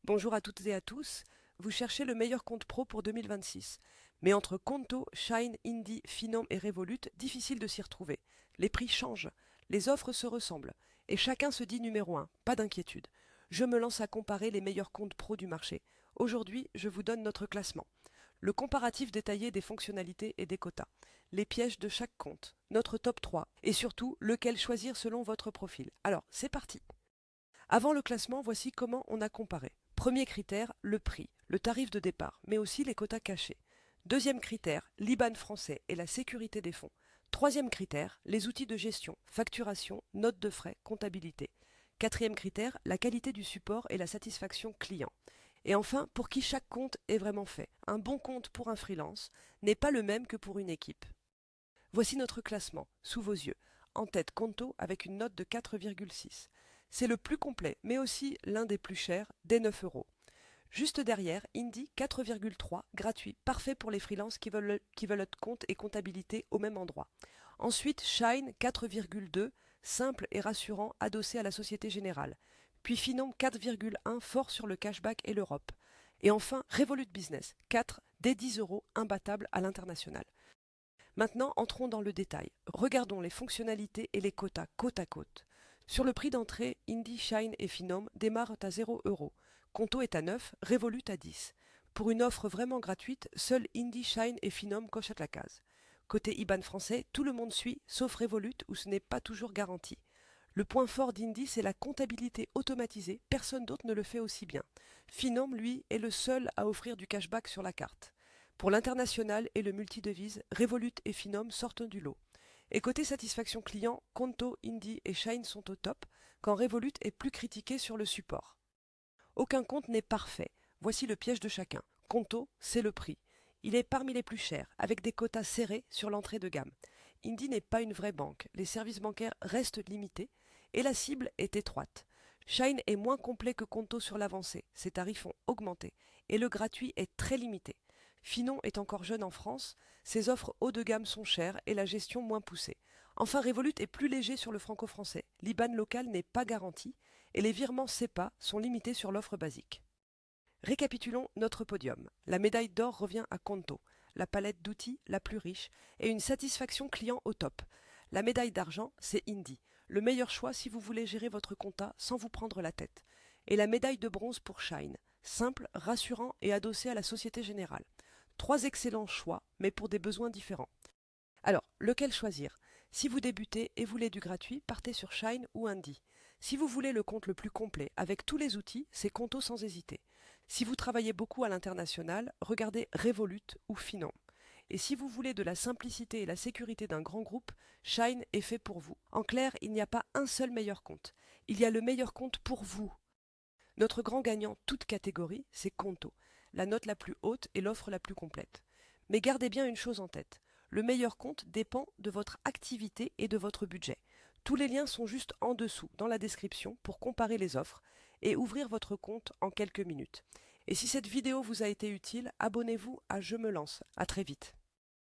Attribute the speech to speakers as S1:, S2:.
S1: Bonjour à toutes et à tous, vous cherchez le meilleur compte pro pour 2026. Mais entre Conto, Shine, Indie, Finom et Revolut, difficile de s'y retrouver. Les prix changent, les offres se ressemblent, et chacun se dit numéro 1, pas d'inquiétude. Je me lance à comparer les meilleurs comptes pro du marché. Aujourd'hui, je vous donne notre classement. Le comparatif détaillé des fonctionnalités et des quotas, les pièges de chaque compte, notre top 3, et surtout lequel choisir selon votre profil. Alors, c'est parti. Avant le classement, voici comment on a comparé. Premier critère, le prix, le tarif de départ, mais aussi les quotas cachés. Deuxième critère, l'IBAN français et la sécurité des fonds. Troisième critère, les outils de gestion, facturation, notes de frais, comptabilité. Quatrième critère, la qualité du support et la satisfaction client. Et enfin, pour qui chaque compte est vraiment fait. Un bon compte pour un freelance n'est pas le même que pour une équipe. Voici notre classement, sous vos yeux. En tête, Conto avec une note de 4,6. C'est le plus complet, mais aussi l'un des plus chers, dès 9 euros. Juste derrière, Indie 4,3, gratuit, parfait pour les freelances qui veulent être compte et comptabilité au même endroit. Ensuite, Shine 4,2, simple et rassurant, adossé à la Société Générale. Puis Finom 4,1, fort sur le cashback et l'Europe. Et enfin, Revolut Business 4, dès 10 euros, imbattable à l'international. Maintenant, entrons dans le détail. Regardons les fonctionnalités et les quotas côte à côte. Sur le prix d'entrée, Indie, Shine et Finom démarrent à 0 euros. Conto est à 9, Revolut à 10. Pour une offre vraiment gratuite, seuls Indie, Shine et Finom cochent la case. Côté IBAN français, tout le monde suit, sauf Revolut où ce n'est pas toujours garanti. Le point fort d'Indie, c'est la comptabilité automatisée, personne d'autre ne le fait aussi bien. Finom, lui, est le seul à offrir du cashback sur la carte. Pour l'international et le multidevise, Revolut et Finom sortent du lot. Et côté satisfaction client, Conto, Indie et Shine sont au top, quand Revolut est plus critiqué sur le support. Aucun compte n'est parfait. Voici le piège de chacun. Conto, c'est le prix. Il est parmi les plus chers, avec des quotas serrés sur l'entrée de gamme. Indie n'est pas une vraie banque, les services bancaires restent limités, et la cible est étroite. Shine est moins complet que Conto sur l'avancée, ses tarifs ont augmenté, et le gratuit est très limité. Finon est encore jeune en France, ses offres haut de gamme sont chères et la gestion moins poussée. Enfin, Revolut est plus léger sur le franco-français. L'IBAN local n'est pas garanti et les virements SEPA sont limités sur l'offre basique. Récapitulons notre podium. La médaille d'or revient à Conto, la palette d'outils la plus riche et une satisfaction client au top. La médaille d'argent, c'est Indie, le meilleur choix si vous voulez gérer votre compta sans vous prendre la tête. Et la médaille de bronze pour Shine, simple, rassurant et adossé à la Société Générale. Trois excellents choix, mais pour des besoins différents. Alors, lequel choisir? Si vous débutez et voulez du gratuit, partez sur Shine ou Indie. Si vous voulez le compte le plus complet, avec tous les outils, c'est Conto sans hésiter. Si vous travaillez beaucoup à l'international, regardez Revolut ou Finon. Et si vous voulez de la simplicité et la sécurité d'un grand groupe, Shine est fait pour vous. En clair, il n'y a pas un seul meilleur compte. Il y a le meilleur compte pour vous. Notre grand gagnant, toute catégorie, c'est Conto, la note la plus haute et l'offre la plus complète. Mais gardez bien une chose en tête, le meilleur compte dépend de votre activité et de votre budget. Tous les liens sont juste en dessous, dans la description, pour comparer les offres et ouvrir votre compte en quelques minutes. Et si cette vidéo vous a été utile, abonnez-vous à Je me lance. À très vite.